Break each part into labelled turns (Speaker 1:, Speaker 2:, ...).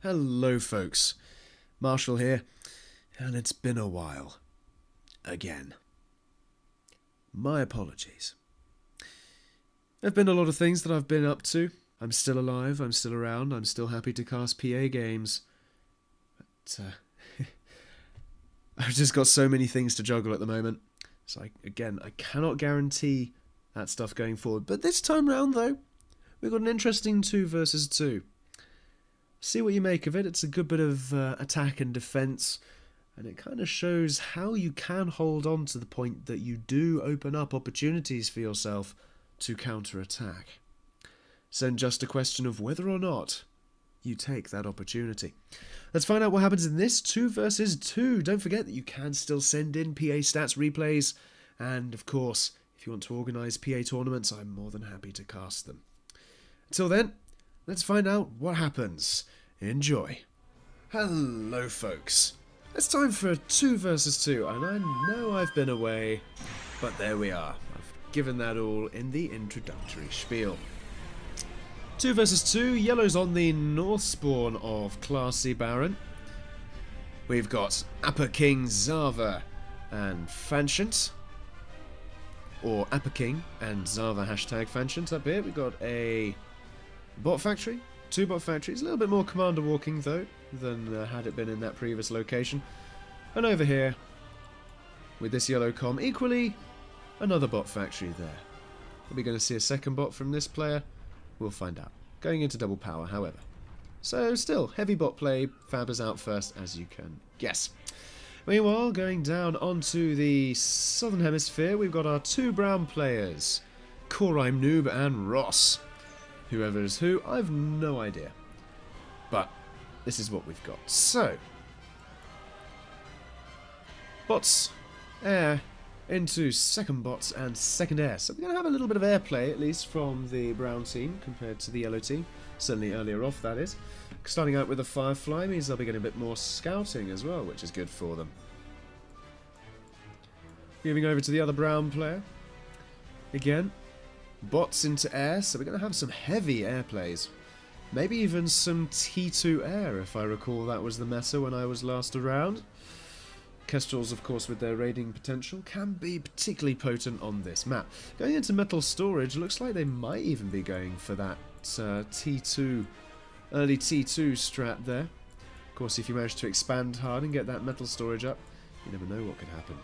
Speaker 1: Hello folks, Marshall here, and it's been a while. Again. My apologies. There have been a lot of things that I've been up to. I'm still alive, I'm still around, I'm still happy to cast PA games. But, I've just got so many things to juggle at the moment. So I cannot guarantee that stuff going forward. But this time round though, we've got an interesting 2 versus 2. See what you make of it. It's a good bit of attack and defense, and it kind of shows how you can hold on to the point that you do open up opportunities for yourself to counter-attack. It's then just a question of whether or not you take that opportunity. Let's find out what happens in this 2 versus 2. Don't forget that you can still send in PA stats replays, and of course, if you want to organise PA tournaments, I'm more than happy to cast them. Until then, let's find out what happens. Enjoy. Hello folks. It's time for a 2 versus 2, and I know I've been away, but there we are. I've given that all in the introductory spiel. 2 versus 2, yellow's on the north spawn of Classy Baron. We've got Upper King Zava and Fancient, or Upper King and Zava hashtag Fancient up here. We've got a bot factory, 2 bot factories, a little bit more commander walking though than had it been in that previous location. And over here, with this yellow comm, equally another bot factory there. Are we going to see a second bot from this player? We'll find out. Going into double power, however. So still, heavy bot play, Fab is out first, as you can guess. Meanwhile, going down onto the southern hemisphere, we've got our 2 brown players, Korime Noob and Ross. Whoever is who, I've no idea. But this is what we've got. So, bots, air, into second bots and second air. So we're going to have a little bit of airplay, at least from the brown team compared to the yellow team. Certainly earlier off, that is. Starting out with a Firefly means they'll be getting a bit more scouting as well, which is good for them. Moving over to the other brown player. Again, bots into air, so we're going to have some heavy air plays. Maybe even some T2 air, if I recall that was the meta when I was last around. Kestrels, of course, with their raiding potential, can be particularly potent on this map. Going into metal storage, looks like they might even be going for that T2, early T2 strat there. Of course, if you manage to expand hard and get that metal storage up, you never know what could happen.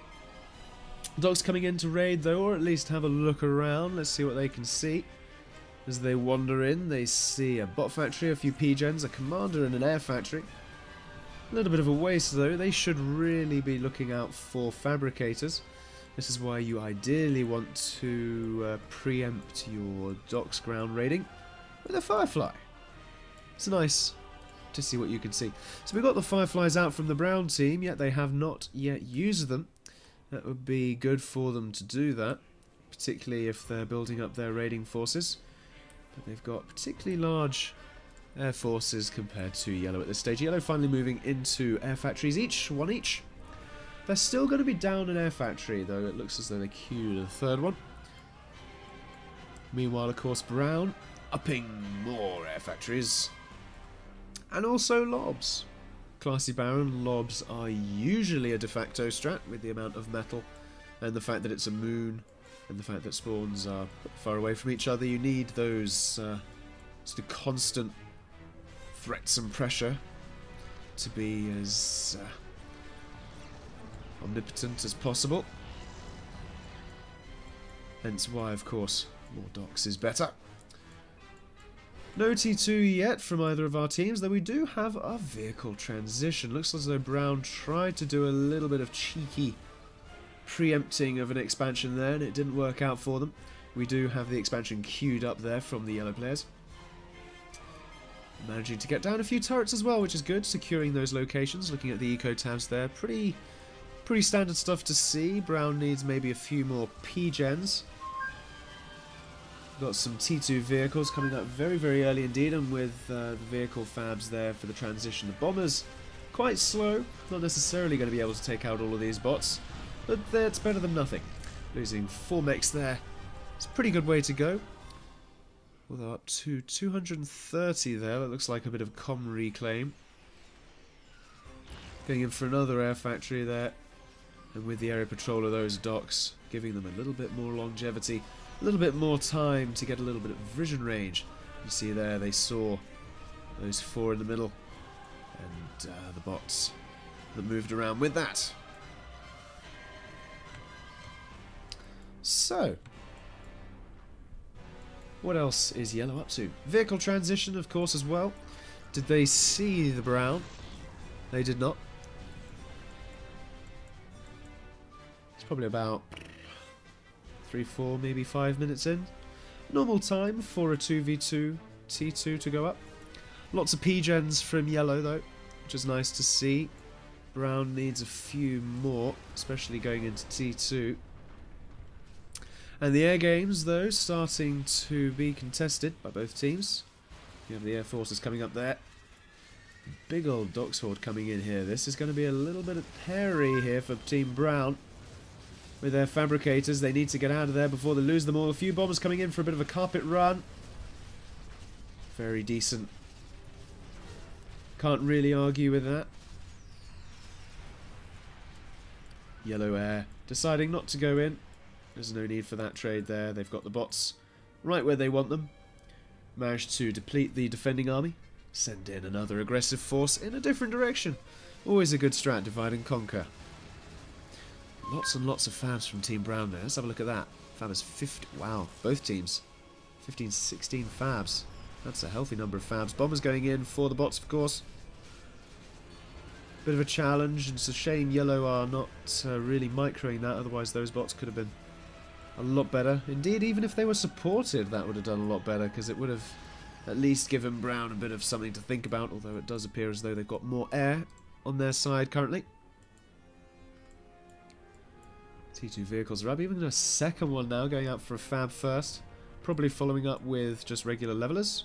Speaker 1: Dogs coming in to raid though, or at least have a look around. Let's see what they can see. As they wander in, they see a bot factory, a few P-gens, a commander and an air factory. A little bit of a waste though. They should really be looking out for fabricators. This is why you ideally want to preempt your docks ground raiding with a Firefly. It's nice to see what you can see. So we've got the Fireflies out from the brown team, yet they have not yet used them. That would be good for them to do that, particularly if they're building up their raiding forces. But they've got particularly large air forces compared to yellow at this stage. Yellow finally moving into air factories each, 1 each. They're still going to be down an air factory, though it looks as though they queued a 3rd one. Meanwhile, of course, brown upping more air factories. And also lobs. Classy Baron, lobs are usually a de facto strat with the amount of metal and the fact that it's a moon and the fact that spawns are far away from each other. You need those sort of constant threats and pressure to be as omnipotent as possible. Hence why, of course, more docks is better. No T2 yet from either of our teams, though we do have a vehicle transition. Looks as though Brown tried to do a little bit of cheeky preempting of an expansion there, and it didn't work out for them. We do have the expansion queued up there from the yellow players. Managing to get down a few turrets as well, which is good. Securing those locations, looking at the eco tabs there. Pretty standard stuff to see. Brown needs maybe a few more P-gens. Got some T2 vehicles coming up very, very early indeed, and with the vehicle fabs there for the transition. The bombers, quite slow, not necessarily going to be able to take out all of these bots, but it's better than nothing. Losing 4 mechs there, it's a pretty good way to go. Although up to 230 there, that looks like a bit of comm reclaim. Going in for another air factory there. And with the area patrol of those docks, giving them a little bit more longevity, a little bit more time to get a little bit of vision range. You see there, they saw those 4 in the middle. And the bots that moved around with that. So, what else is Yellow up to? Vehicle transition, of course, as well. Did they see the brown? They did not. It's probably about 3, 4, maybe 5 minutes in. Normal time for a 2v2 T2 to go up. Lots of P-gens from Yellow, though, which is nice to see. Brown needs a few more, especially going into T2. And the air games, though, starting to be contested by both teams. You have the Air Forces coming up there. Big old Docks Horde coming in here. This is going to be a little bit of hairy here for Team Brown. With their fabricators, they need to get out of there before they lose them all. A few bombers coming in for a bit of a carpet run. Very decent. Can't really argue with that. Yellow air deciding not to go in. There's no need for that trade there. They've got the bots right where they want them. Managed to deplete the defending army. Send in another aggressive force in a different direction. Always a good strat, divide and conquer. Lots and lots of fabs from Team Brown there. Let's have a look at that. Fab is 50. Wow, both teams. 15, 16 fabs. That's a healthy number of fabs. Bombers going in for the bots, of course. Bit of a challenge. It's a shame Yellow are not really microing that. Otherwise, those bots could have been a lot better. Indeed, even if they were supported, that would have done a lot better, because it would have at least given Brown a bit of something to think about, although it does appear as though they've got more air on their side currently. T2 vehicles are up. Even a second one now, going out for a fab first. Probably following up with just regular levelers.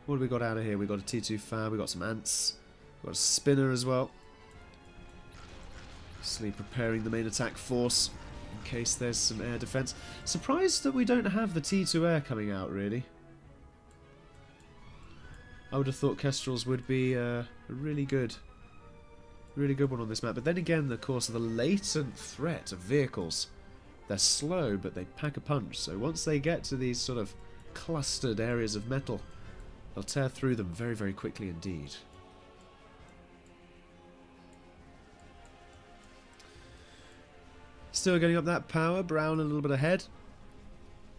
Speaker 1: What have we got out of here? We've got a T2 fab, we've got some ants, we've got a spinner as well. Obviously preparing the main attack force in case there's some air defense. Surprised that we don't have the T2 air coming out, really. I would have thought Kestrels would be a really good one on this map. But then again, of course, the latent threat of vehicles. They're slow, but they pack a punch. So once they get to these sort of clustered areas of metal, they'll tear through them very, very quickly indeed. Still getting up that power. Brown a little bit ahead.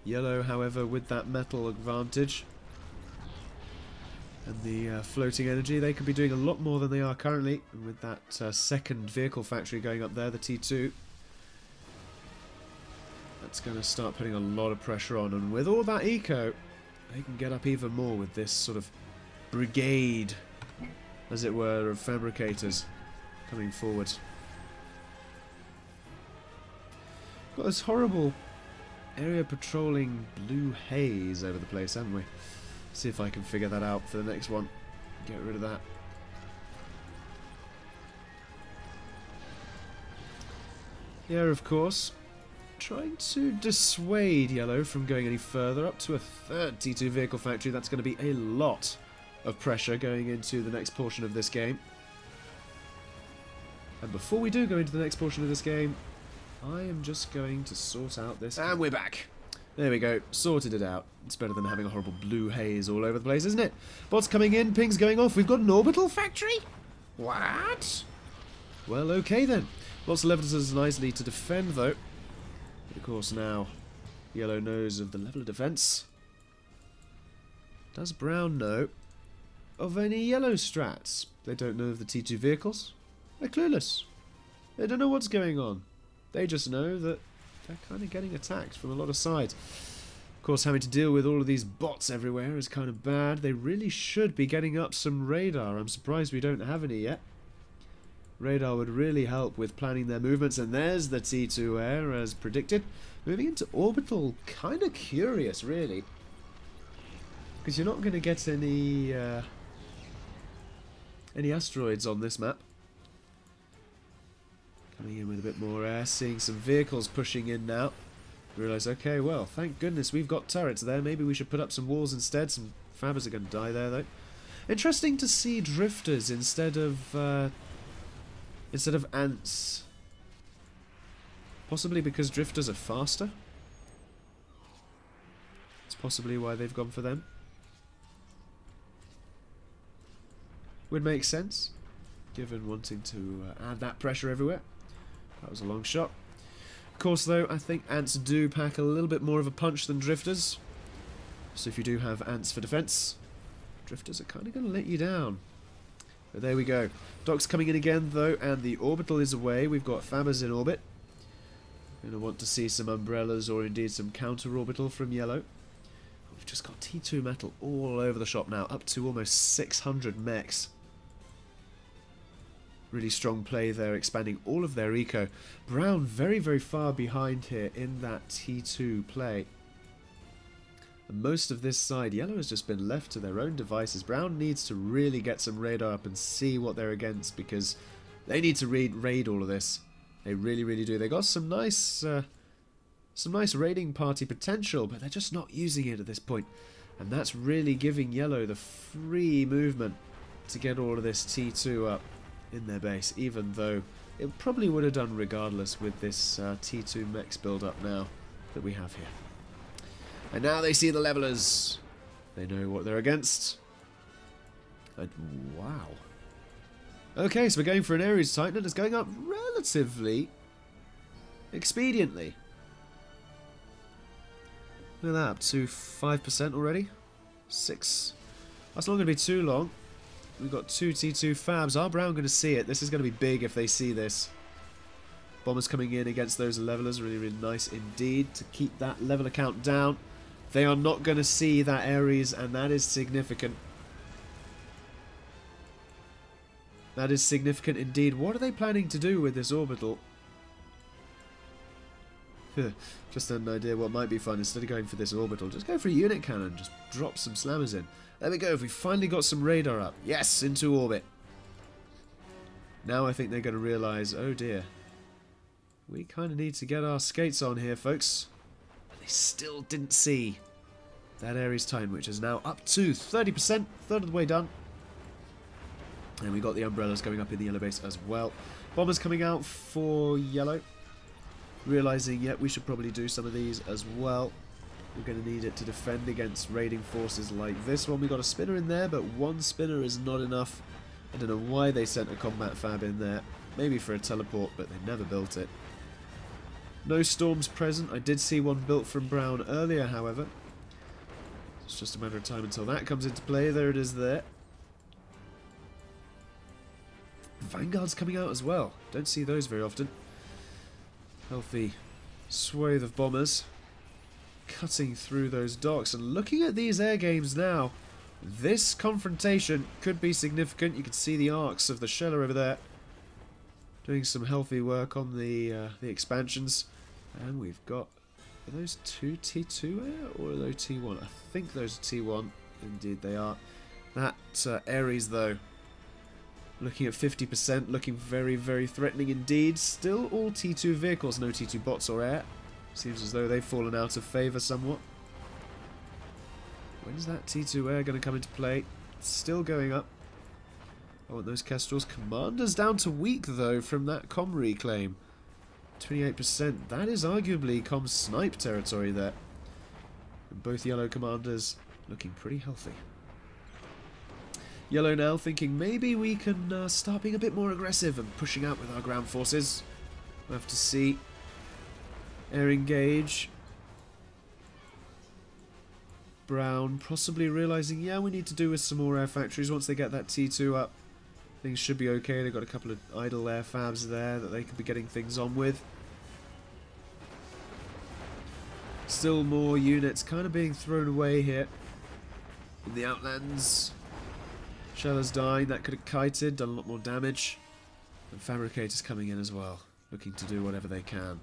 Speaker 1: Yellow, however, with that metal advantage. And the floating energy, they could be doing a lot more than they are currently. And with that second vehicle factory going up there, the T2, that's going to start putting a lot of pressure on. And with all that eco, they can get up even more with this sort of brigade, as it were, of fabricators coming forward. Got this horrible area patrolling blue haze over the place, haven't we? See if I can figure that out for the next one. Get rid of that. Yeah, of course. Trying to dissuade Yellow from going any further. Up to a third T2 vehicle factory. That's going to be a lot of pressure going into the next portion of this game. And before we do go into the next portion of this game, I am just going to sort out this. And we're back. There we go, sorted it out. It's better than having a horrible blue haze all over the place, isn't it? Bots coming in, pings going off. We've got an orbital factory? What? Well, okay then. Lots of levelers nicely to defend, though. But of course now, Yellow knows of the level of defense. Does Brown know of any Yellow strats? They don't know of the T2 vehicles. They're clueless. They don't know what's going on. They just know that they're kind of getting attacked from a lot of sides. Of course, having to deal with all of these bots everywhere is kind of bad. They really should be getting up some radar. I'm surprised we don't have any yet. Radar would really help with planning their movements. And there's the T2 air as predicted. Moving into Orbital, kind of curious, really. Because you're not going to get any asteroids on this map. Coming in with a bit more air, seeing some vehicles pushing in now. Realise, okay, well, thank goodness we've got turrets there. Maybe we should put up some walls instead. Some fabbers are going to die there, though. Interesting to see drifters instead of instead of ants. Possibly because drifters are faster. It's possibly why they've gone for them. Would make sense, given wanting to add that pressure everywhere. That was a long shot. Of course, though, I think ants do pack a little bit more of a punch than drifters. So if you do have ants for defense, drifters are kind of going to let you down. But there we go. Doc's coming in again, though, and the orbital is away. We've got Fabbers in orbit. Going to want to see some umbrellas or indeed some counter-orbital from yellow. We've just got T2 metal all over the shop now, up to almost 600 mechs. Really strong play there, expanding all of their eco. Brown very, very far behind here in that T2 play. And most of this side, yellow has just been left to their own devices. Brown needs to really get some radar up and see what they're against, because they need to raid all of this. They really, really do. They got some nice raiding party potential, but they're just not using it at this point. And that's really giving yellow the free movement to get all of this T2 up in their base, even though it probably would have done regardless with this T2 mechs build up now that we have here. And now they see the levelers. They know what they're against. And wow. Okay, so we're going for an Ares Titan, and it's going up relatively expediently. Look at that, up to 5% already. 6. That's not going to be too long. We've got 2 T2 Fabs. Are Brown going to see it? This is going to be big if they see this. Bombers coming in against those levelers. Really, really nice indeed to keep that leveler count down. They are not going to see that Ares, and that is significant. That is significant indeed. What are they planning to do with this orbital? Just an idea what might be fun. Instead of going for this orbital, just go for a unit cannon. Just drop some slammers in. There we go. We finally got some radar up. Yes, into orbit. Now I think they're going to realise, oh dear, we kind of need to get our skates on here, folks. But they still didn't see that Ares Titan, which is now up to 30%, third of the way done. And we got the umbrellas going up in the yellow base as well. Bombers coming out for yellow. Realising, yep, we should probably do some of these as well. We're going to need it to defend against raiding forces like this one. We got a spinner in there, but one spinner is not enough. I don't know why they sent a combat fab in there. Maybe for a teleport, but they never built it. No storms present. I did see one built from Brown earlier, however. It's just a matter of time until that comes into play. There it is there. Vanguard's coming out as well. Don't see those very often. Healthy swathe of bombers cutting through those docks, and looking at these air games now, this confrontation could be significant. You can see the arcs of the sheller over there doing some healthy work on the expansions, and we've got, are those 2 T2 air or are those T1? I think those are T1. Indeed they are. That Ares though, looking at 50%, looking very, very threatening indeed. Still all T2 vehicles, no T2 bots or air. Seems as though they've fallen out of favour somewhat. When's that T2 air going to come into play? It's still going up. I want those Kestrels. Commanders down to weak though from that comm reclaim. 28%. That is arguably comm snipe territory there. And both yellow commanders looking pretty healthy. Yellow now thinking maybe we can start being a bit more aggressive and pushing out with our ground forces. We'll have to see. Air engage. Brown possibly realising, yeah, we need to do with some more air factories. Once they get that T2 up, things should be okay. They've got a couple of idle air fabs there that they could be getting things on with. Still more units kind of being thrown away here in the outlands. Shellers dying, that could have kited, done a lot more damage. And fabricators coming in as well, looking to do whatever they can.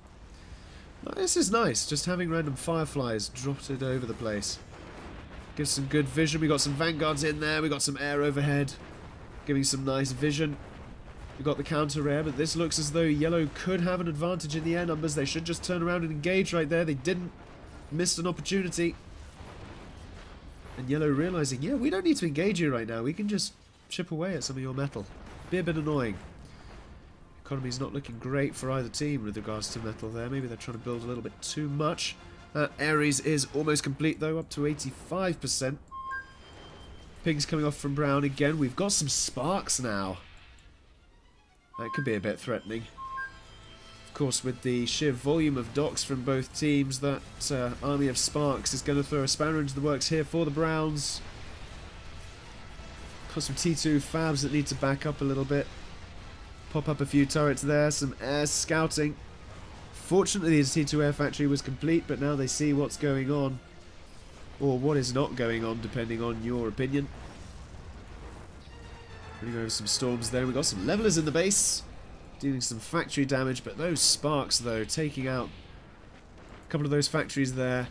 Speaker 1: This is nice, just having random fireflies dotted over the place. Gives some good vision. We got some vanguards in there, we got some air overhead, giving some nice vision. We got the counter air, but this looks as though yellow could have an advantage in the air numbers. They should just turn around and engage right there. They didn't. Missed an opportunity. And yellow realising, yeah, we don't need to engage you right now. We can just chip away at some of your metal. Be a bit annoying. Economy's not looking great for either team with regards to metal there. Maybe they're trying to build a little bit too much. Ares is almost complete though, up to 85%. Pings coming off from Brown again. We've got some sparks now. That could be a bit threatening. Of course, with the sheer volume of docks from both teams, that army of sparks is going to throw a spanner into the works here for the Browns. Got some T2 fabs that need to back up a little bit. Pop up a few turrets there, some air scouting. Fortunately, the T2 air factory was complete, but now they see what's going on. Or what is not going on, depending on your opinion. Running over some storms there. We've got some levelers in the base. Dealing some factory damage, but those sparks, though, taking out a couple of those factories there.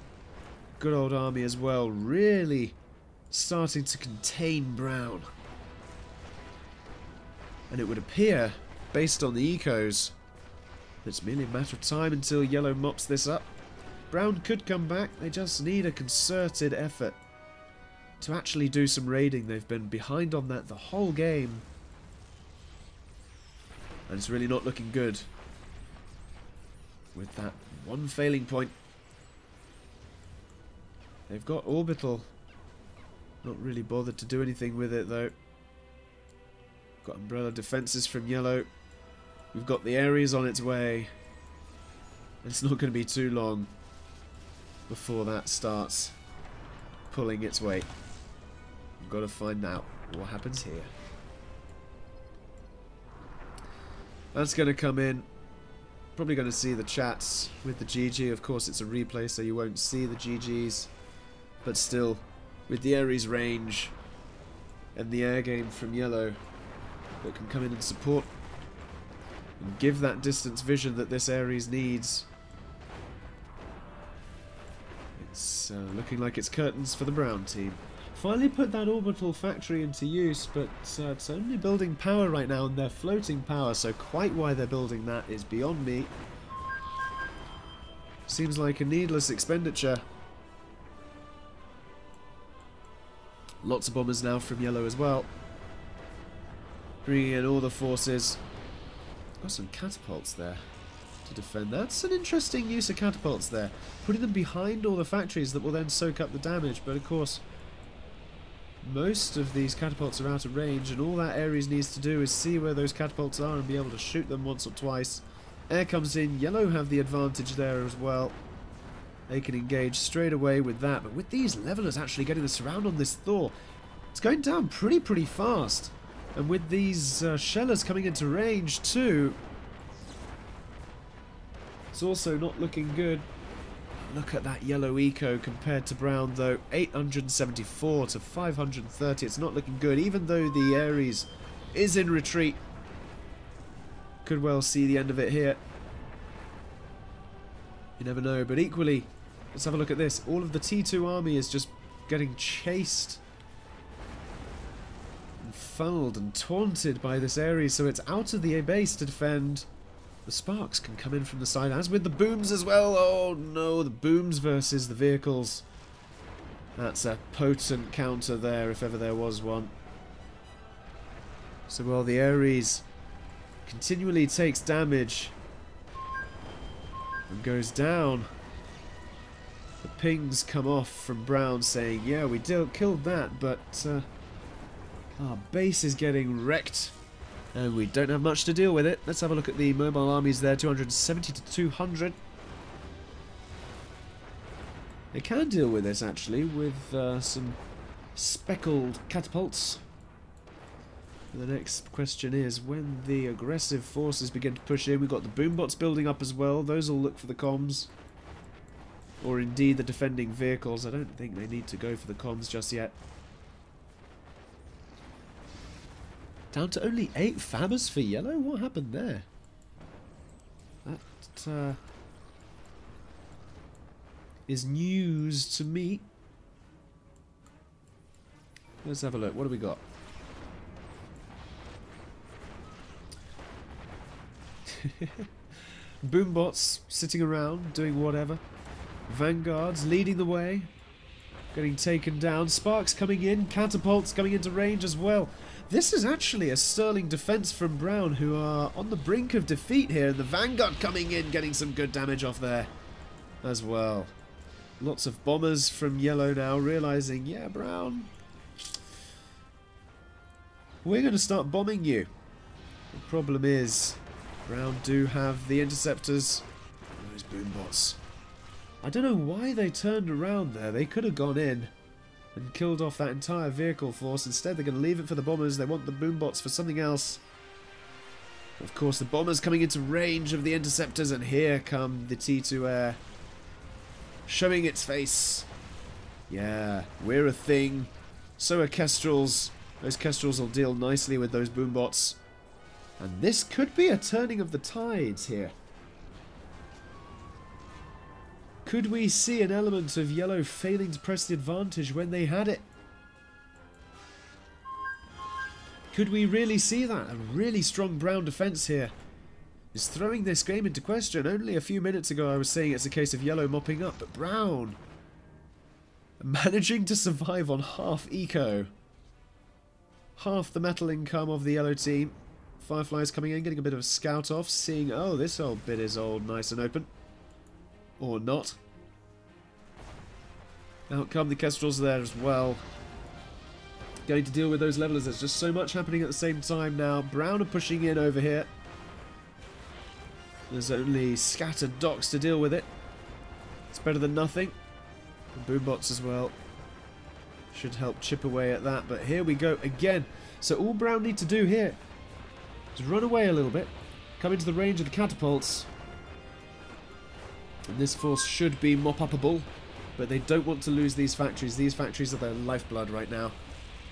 Speaker 1: Good old army as well. Really starting to contain Brown. And it would appear, based on the ecos, that it's merely a matter of time until Yellow mops this up. Brown could come back. They just need a concerted effort to actually do some raiding. They've been behind on that the whole game. And it's really not looking good. With that one failing point. They've got Orbital. Not really bothered to do anything with it though. Got umbrella defences from Yellow. We've got the Ares on its way. It's not going to be too long before that starts pulling its weight. We've got to find out what happens here. That's going to come in. Probably going to see the chats with the GG. Of course, it's a replay, so you won't see the GGs. But still, with the Ares range and the air game from Yellow that can come in and support and give that distance vision that this Ares needs. It's looking like it's curtains for the Brown team. Finally put that orbital factory into use, but it's only building power right now, and they're floating power, so quite why they're building that is beyond me. Seems like a needless expenditure. Lots of bombers now from Yellow as well. Bringing in all the forces. Got some catapults there to defend. That's an interesting use of catapults there. Putting them behind all the factories that will then soak up the damage, but of course most of these catapults are out of range, and all that Ares needs to do is see where those catapults are and be able to shoot them once or twice. Air comes in. Yellow have the advantage there as well. They can engage straight away with that, but with these levelers actually getting the surround on this Thor, it's going down pretty fast. And with these shellers coming into range too, it's also not looking good. Look at that Yellow eco compared to Brown though. 874 to 530. It's not looking good, even though the Ares is in retreat. Could well see the end of it here. You never know, but equally, let's have a look at this. All of the T2 army is just getting chased and funneled and taunted by this Ares, so it's out of the base to defend. The sparks can come in from the side, as with the booms as well. Oh no, the booms versus the vehicles. That's a potent counter there, if ever there was one. So while the Ares continually takes damage and goes down, the pings come off from Brown saying, yeah, we killed that, but our base is getting wrecked. And we don't have much to deal with it. Let's have a look at the mobile armies there. 270 to 200. They can deal with this, actually, with some speckled catapults. The next question is, when the aggressive forces begin to push in, we've got the boombots building up as well. Those will look for the comms. Or indeed the defending vehicles. I don't think they need to go for the comms just yet. Down to only 8 fabbers for Yellow? What happened there? That is news to me. Let's have a look. What do we got? Boombots sitting around doing whatever. Vanguards leading the way. getting taken down. Sparks coming in, catapults coming into range as well. This is actually a sterling defense from Brown, who are on the brink of defeat here. And the Vanguard coming in, getting some good damage off there as well. Lots of bombers from Yellow now, realizing, yeah, Brown, we're going to start bombing you. The problem is, Brown do have the interceptors. Those boombots. I don't know why they turned around there. They could have gone in and killed off that entire vehicle force. Instead, they're going to leave it for the bombers. They want the boombots for something else. Of course, the bombers coming into range of the interceptors, and here come the T2 Air, showing its face. Yeah, we're a thing. So are Kestrels. Those Kestrels will deal nicely with those boombots. And this could be a turning of the tides here. Could we see an element of Yellow failing to press the advantage when they had it? Could we really see that? A really strong Brown defense here is throwing this game into question. Only a few minutes ago I was saying it's a case of Yellow mopping up, but Brown managing to survive on half eco. Half the metal income of the Yellow team. Fireflies coming in, getting a bit of a scout off, seeing, oh, this old bit is old, nice and open. Or not. Out come the Kestrels there as well. Going to deal with those levelers. There's just so much happening at the same time now. Brown are pushing in over here. There's only scattered docks to deal with it. It's better than nothing. And boombots as well. Should help chip away at that. But here we go again. So all Brown need to do here is run away a little bit. Come into the range of the catapults. And this force should be mop-upable. But they don't want to lose these factories. These factories are their lifeblood right now.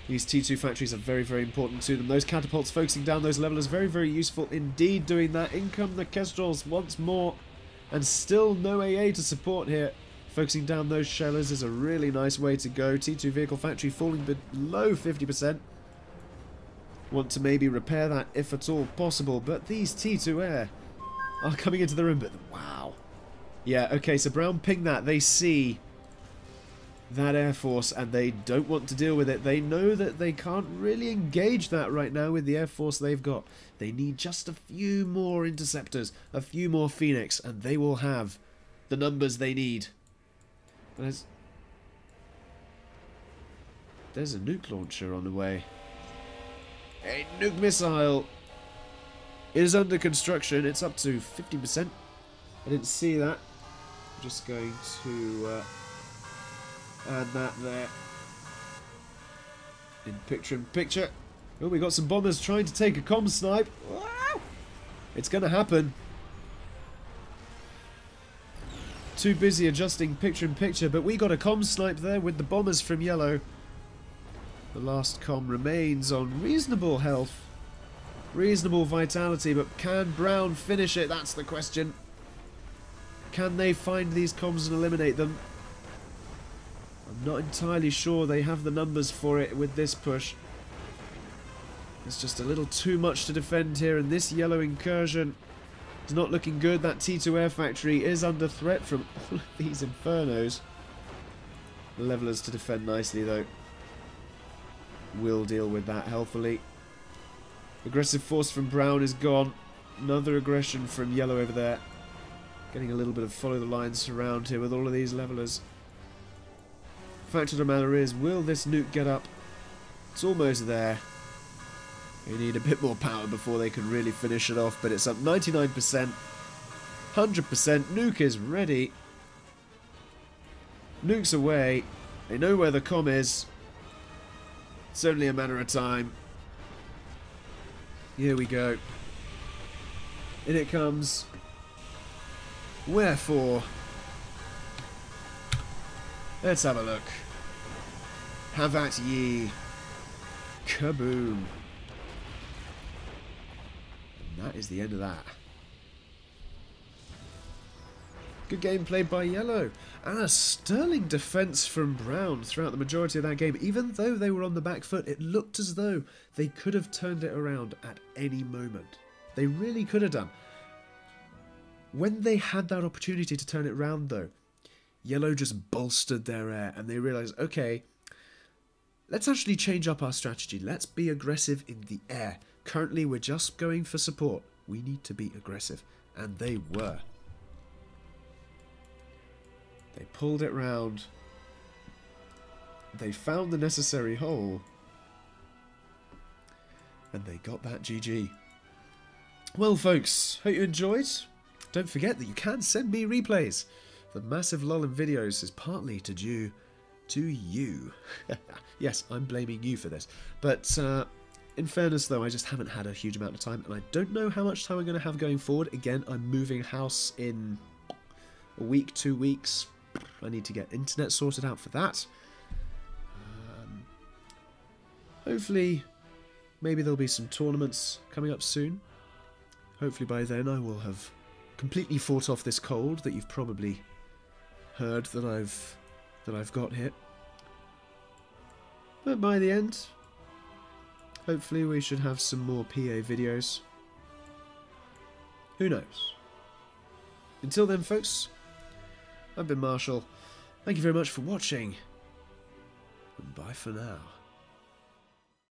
Speaker 1: These T2 factories are very, very important to them. Those catapults focusing down those levelers, very, very useful indeed doing that. In come the Kestrels once more. And still no AA to support here. Focusing down those shellers is a really nice way to go. T2 vehicle factory falling below 50%. Want to maybe repair that if at all possible. But these T2 Air are coming into the room. But wow. Yeah, okay, so Brown ping that. They see that Air Force and they don't want to deal with it. They know that they can't really engage that right now with the Air Force they've got. They need just a few more interceptors, a few more Phoenix, and they will have the numbers they need. There's a nuke launcher on the way. A nuke missile is under construction. It's up to 50%. I didn't see that. I'm just going to add that there. In picture. Oh, we got some bombers trying to take a comm snipe. Wow. It's going to happen. Too busy adjusting picture, but we got a comm snipe there with the bombers from Yellow. The last comm remains on reasonable health, reasonable vitality, but can Brown finish it? That's the question. Can they find these comms and eliminate them? I'm not entirely sure they have the numbers for it with this push. It's just a little too much to defend here, and this Yellow incursion is not looking good. That T2 Air Factory is under threat from all of these infernos. The levelers to defend nicely, though. Will deal with that healthily. Aggressive force from Brown is gone. Another aggression from Yellow over there. Getting a little bit of follow the lines around here with all of these levelers. Fact of the matter is, will this nuke get up? It's almost there. They need a bit more power before they can really finish it off, but it's up 99%. 100%. Nuke is ready. Nuke's away. They know where the comm is. It's only a matter of time. Here we go. In it comes. Wherefore? Let's have a look. Have at ye. Kaboom. And that is the end of that. Good game played by Yellow. And a sterling defense from Brown throughout the majority of that game. Even though they were on the back foot, it looked as though they could have turned it around at any moment. They really could have done. When they had that opportunity to turn it around, though, Yellow just bolstered their air, and they realised, okay, let's actually change up our strategy. Let's be aggressive in the air. Currently, we're just going for support. We need to be aggressive. And they were. They pulled it round. They found the necessary hole. And they got that GG. Well, folks, hope you enjoyed. Don't forget that you can send me replays. The massive lull in videos is partly due to you. Yes, I'm blaming you for this. But in fairness, though, I just haven't had a huge amount of time, and I don't know how much time I'm going to have going forward. Again, I'm moving house in a week, 2 weeks. I need to get internet sorted out for that. Hopefully, maybe there'll be some tournaments coming up soon. Hopefully by then I will have completely fought off this cold that you've probably heard that I've got here. But by the end, hopefully we should have some more PA videos. Who knows? Until then, folks, I've been Marshall. Thank you very much for watching, and bye for now.